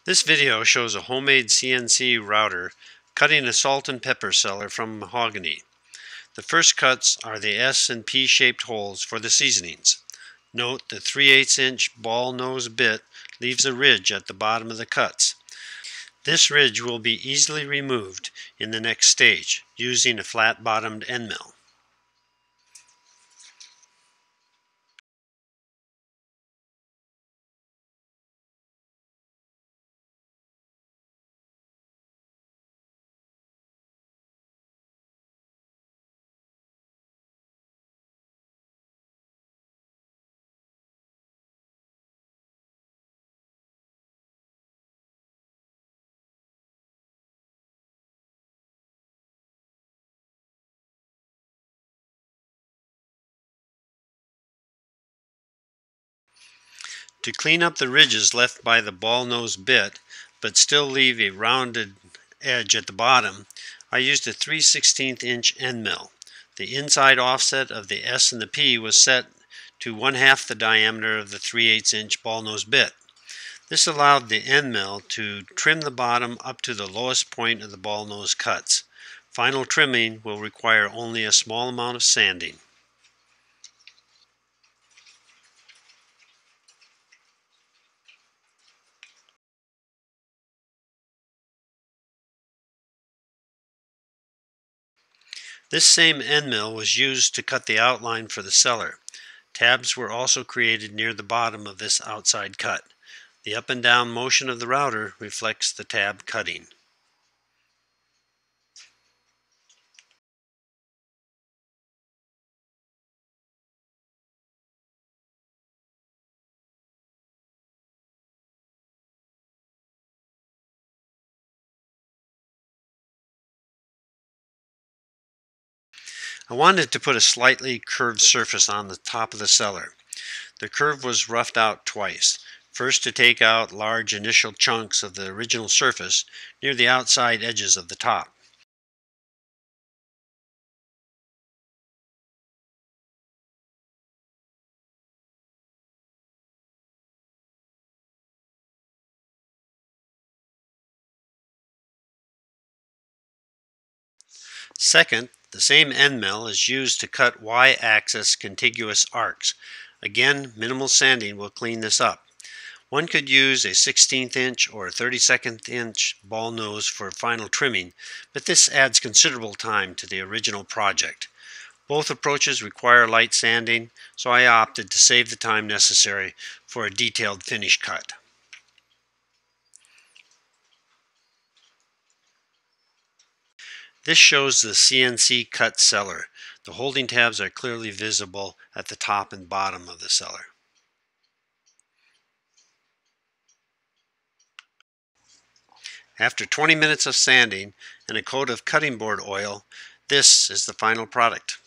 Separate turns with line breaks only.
This video shows a homemade CNC router cutting a salt and pepper cellar from mahogany. The first cuts are the S and P shaped holes for the seasonings. Note the 3/8 inch ball nose bit leaves a ridge at the bottom of the cuts. This ridge will be easily removed in the next stage using a flat bottomed end mill. To clean up the ridges left by the ball nose bit, but still leave a rounded edge at the bottom, I used a 3/16 inch end mill. The inside offset of the S and the P was set to 1/2 the diameter of the 3/8 inch ball nose bit. This allowed the end mill to trim the bottom up to the lowest point of the ball nose cuts. Final trimming will require only a small amount of sanding. This same end mill was used to cut the outline for the cellar. Tabs were also created near the bottom of this outside cut. The up and down motion of the router reflects the tab cutting. I wanted to put a slightly curved surface on the top of the cellar. The curve was roughed out twice. First to take out large initial chunks of the original surface near the outside edges of the top. Second, the same end mill is used to cut Y-axis contiguous arcs. Again, minimal sanding will clean this up. One could use a 16th inch or 32nd inch ball nose for final trimming, but this adds considerable time to the original project. Both approaches require light sanding, so I opted to save the time necessary for a detailed finish cut. This shows the CNC cut cellar. The holding tabs are clearly visible at the top and bottom of the cellar. After 20 minutes of sanding and a coat of cutting board oil, this is the final product.